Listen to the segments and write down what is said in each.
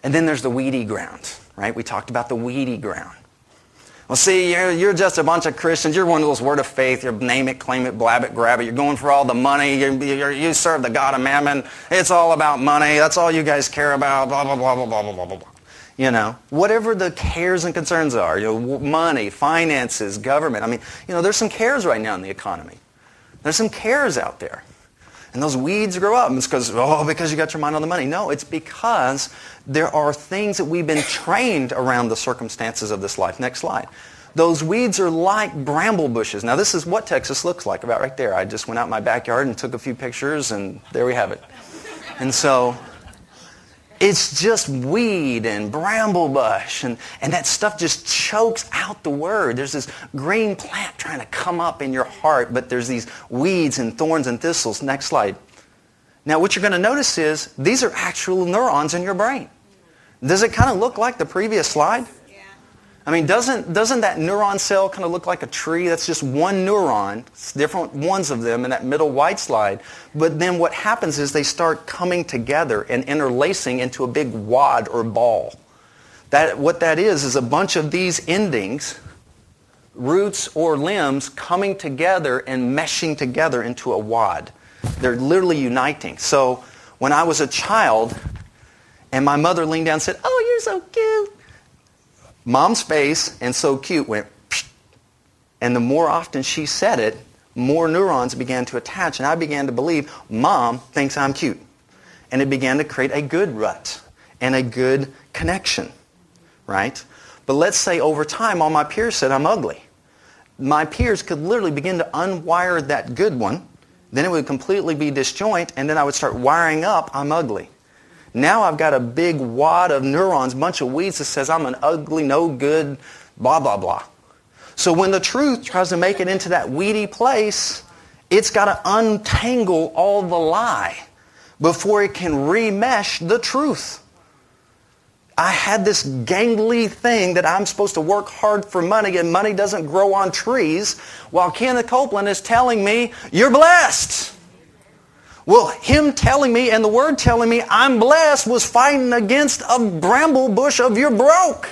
And then there's the weedy ground, right? We talked about the weedy ground. Well, see, you're just a bunch of Christians. You're one of those word of faith. You're name it, claim it, blab it, grab it. You're going for all the money. You serve the God of mammon. It's all about money. That's all you guys care about. Blah, blah, blah, blah, blah, blah, blah, blah. You know, whatever the cares and concerns are, money, finances, government. I mean, there's some cares right now in the economy. There's some cares out there. And those weeds grow up. And it's because you got your mind on the money. No, it's because there are things that we've been trained around the circumstances of this life. Next slide. Those weeds are like bramble bushes. Now, this is what Texas looks like about right there. I just went out in my backyard and took a few pictures, and there we have it. And so it's just weed and bramble bush, and that stuff just chokes out the word. There's this green plant trying to come up in your heart, but there's these weeds and thorns and thistles. Next slide. Now, what you're going to notice is these are actual neurons in your brain. Does it kind of look like the previous slide? Yeah. I mean, doesn't that neuron cell kind of look like a tree? That's just one neuron. It's different ones of them in that middle white slide. But then what happens is they start coming together and interlacing into a big wad or ball. What that is a bunch of these endings, roots or limbs, coming together and meshing together into a wad. They're literally uniting. So when I was a child and my mother leaned down and said, "Oh, you're so cute," Mom's face and "so cute" went psh. And the more often she said it, more neurons began to attach, and I began to believe Mom thinks I'm cute. And it began to create a good rut and a good connection, right? But let's say over time all my peers said I'm ugly. My peers could literally begin to unwire that good one. Then it would completely be disjoint, and then I would start wiring up I'm ugly. Now I've got a big wad of neurons, bunch of weeds that says I'm an ugly, no good, blah, blah, blah. So when the truth tries to make it into that weedy place, it's got to untangle all the lie before it can remesh the truth. I had this gangly thing that I'm supposed to work hard for money, and money doesn't grow on trees, while Kenneth Copeland is telling me, you're blessed. Well, him telling me and the Word telling me I'm blessed was fighting against a bramble bush of you're broke.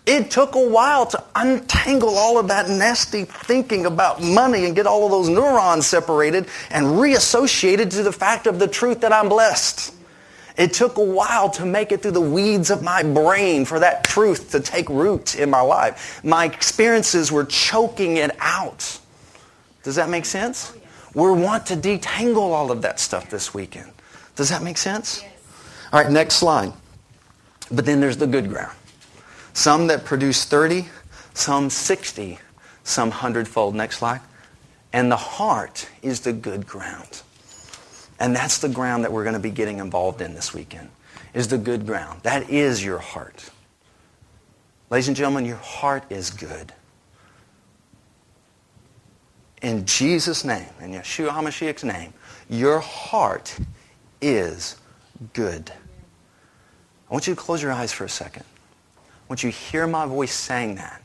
It took a while to untangle all of that nasty thinking about money and get all of those neurons separated and reassociated to the fact of the truth that I'm blessed. It took a while to make it through the weeds of my brain for that truth to take root in my life. My experiences were choking it out. Does that make sense? We want to detangle all of that stuff this weekend. Does that make sense? Yes. All right, next slide. But then there's the good ground. Some that produce 30, some 60, some 100-fold. Next slide. And the heart is the good ground. And that's the ground that we're going to be getting involved in this weekend, is the good ground. That is your heart. Ladies and gentlemen, your heart is good. In Jesus' name, in Yeshua HaMashiach's name, your heart is good. I want you to close your eyes for a second. I want you to hear my voice saying that.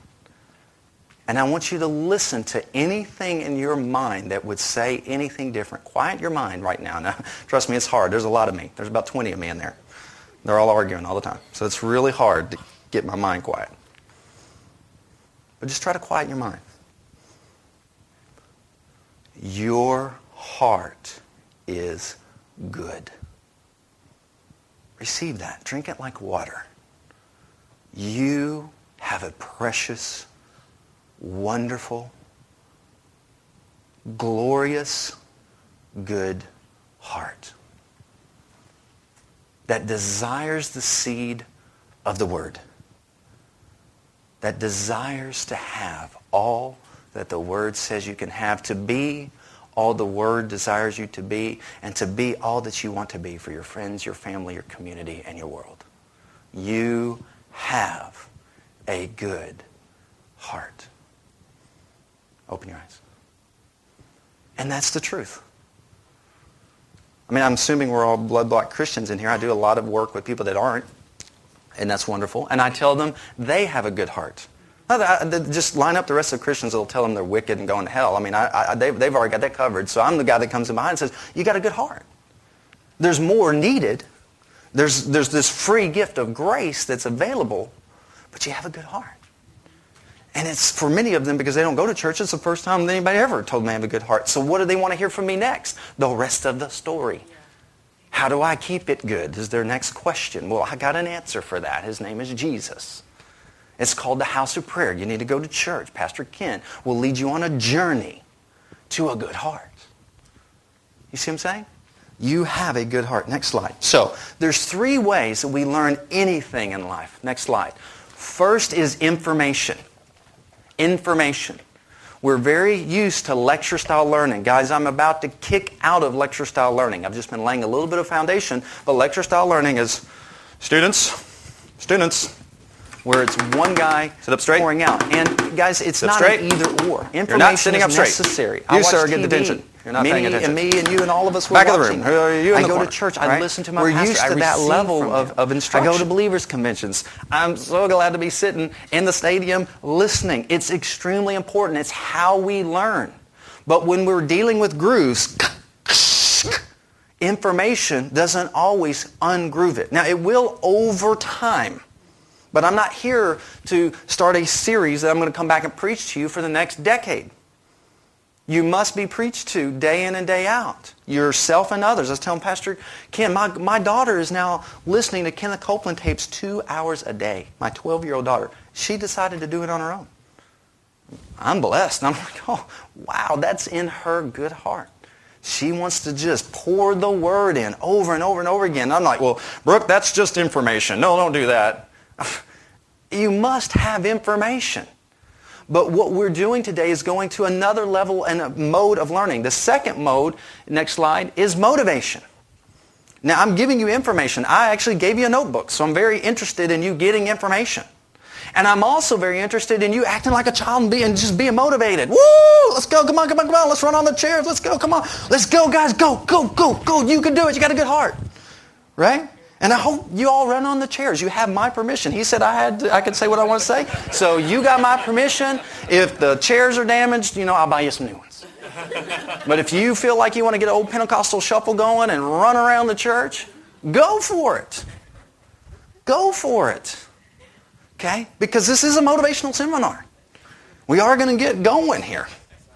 And I want you to listen to anything in your mind that would say anything different. Quiet your mind right now. Now, trust me, it's hard. There's a lot of me. There's about 20 of me in there. They're all arguing all the time. So it's really hard to get my mind quiet. But just try to quiet your mind. Your heart is good. Receive that. Drink it like water. You have a precious, wonderful, glorious, good heart that desires the seed of the Word, that desires to have all that the Word says you can have, to be all the Word desires you to be, and to be all that you want to be for your friends, your family, your community, and your world. You have a good heart. Open your eyes. And that's the truth. I mean, I'm assuming we're all blood-bought Christians in here. I do a lot of work with people that aren't, and that's wonderful. And I tell them they have a good heart. Just line up the rest of the Christians that will tell them they're wicked and going to hell. I mean, they've already got that covered. So I'm the guy that comes in behind and says, you got a good heart. There's more needed. There's this free gift of grace that's available, but you have a good heart. And it's for many of them, because they don't go to church, it's the first time anybody ever told me I have a good heart. So what do they want to hear from me next? The rest of the story. How do I keep it good is their next question. Well, I got an answer for that. His name is Jesus. It's called the house of prayer. You need to go to church. Pastor Ken will lead you on a journey to a good heart. You see what I'm saying? You have a good heart. Next slide. So there's 3 ways that we learn anything in life. Next slide. First is information. Information. We're very used to lecture-style learning. Guys, I'm about to kick out of lecture-style learning. I've just been laying a little bit of foundation, but lecture-style learning is students, where it's one guy sit up straight. pouring out. And guys, it's sit not straight. An either-or. Information You're not sitting up is straight. necessary. You, sir, get attention. You're not paying attention. Me and you and all of us were back watching. of the room. You in I the go corner. to church. Right? I listen to my We're pastor. used to I that receive level from him. of instruction. I go to believers conventions. I'm so glad to be sitting in the stadium listening. It's extremely important. It's how we learn. But when we're dealing with grooves, information doesn't always ungroove it. Now, it will over time. But I'm not here to start a series that I'm going to come back and preach to you for the next decade. You must be preached to day in and day out. Yourself and others. I was telling Pastor Ken, my daughter is now listening to Kenneth Copeland tapes 2 hours a day. My 12-year-old daughter. She decided to do it on her own. I'm blessed. I'm like, oh, wow, that's in her good heart. She wants to just pour the word in over and over and over again. I'm like, well, Brooke, that's just information. No, don't do that. You must have information. But what we're doing today is going to another level and a mode of learning. The second mode, next slide, is motivation. Now, I'm giving you information. I actually gave you a notebook, so I'm very interested in you getting information. And I'm also very interested in you acting like a child and just being motivated. Woo! Let's go. Come on, come on, come on. Let's run on the chairs. Let's go. Come on. Let's go, guys. Go, go, go, go. You can do it. You got a good heart. Right? And I hope you all run on the chairs. You have my permission. He said I could say what I want to say. So you got my permission. If the chairs are damaged, I'll buy you some new ones. But if you feel like you want to get an old Pentecostal shuffle going and run around the church, go for it. Go for it. Okay? Because this is a motivational seminar. We are going to get going here.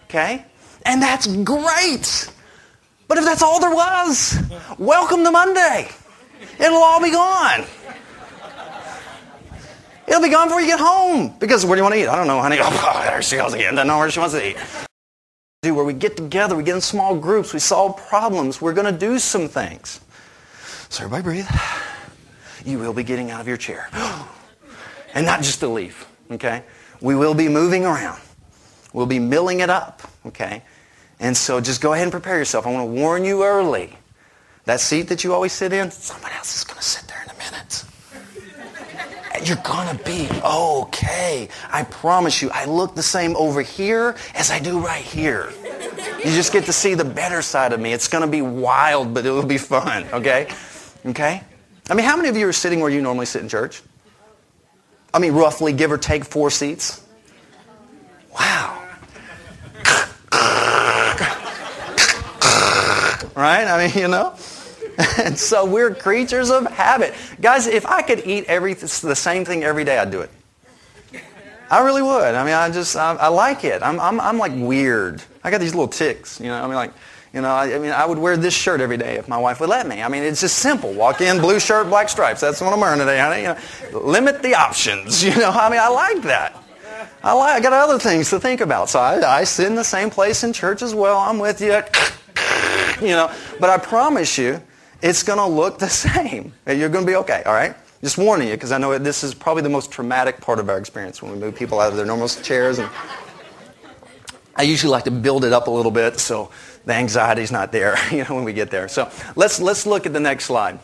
Okay? And that's great. But if that's all there was, welcome to Monday. It'll all be gone. It'll be gone before you get home. Because where do you want to eat? I don't know, honey. Oh, there she goes again. Doesn't know where she wants to eat. Where we get together, we get in small groups, we solve problems. We're going to do some things. So everybody breathe. You will be getting out of your chair. And not just to leave, okay? We will be moving around. We'll be milling it up, okay? And so just go ahead and prepare yourself. I want to warn you early. That seat that you always sit in, someone else is going to sit there in a minute. And you're going to be okay. I promise you, I look the same over here as I do right here. You just get to see the better side of me. It's going to be wild, but it'll be fun, okay? Okay? I mean, how many of you are sitting where you normally sit in church? I mean, roughly, give or take 4 seats. Wow. Right? I mean, And so we're creatures of habit. Guys, if I could eat the same thing every day, I'd do it. I really would. I mean, I like it. I'm like weird. I got these little tics, I would wear this shirt every day if my wife would let me. I mean, it's just simple. Walk in, blue shirt, black stripes. That's what I'm wearing today, honey. Limit the options, I like that. I got other things to think about. So I sit in the same place in church as well. I'm with you. But I promise you, it's going to look the same. You're going to be okay, all right? Just warning you, because I know this is probably the most traumatic part of our experience when we move people out of their normal chairs. And I usually like to build it up a little bit so the anxiety's not there, when we get there. So let's look at the next slide.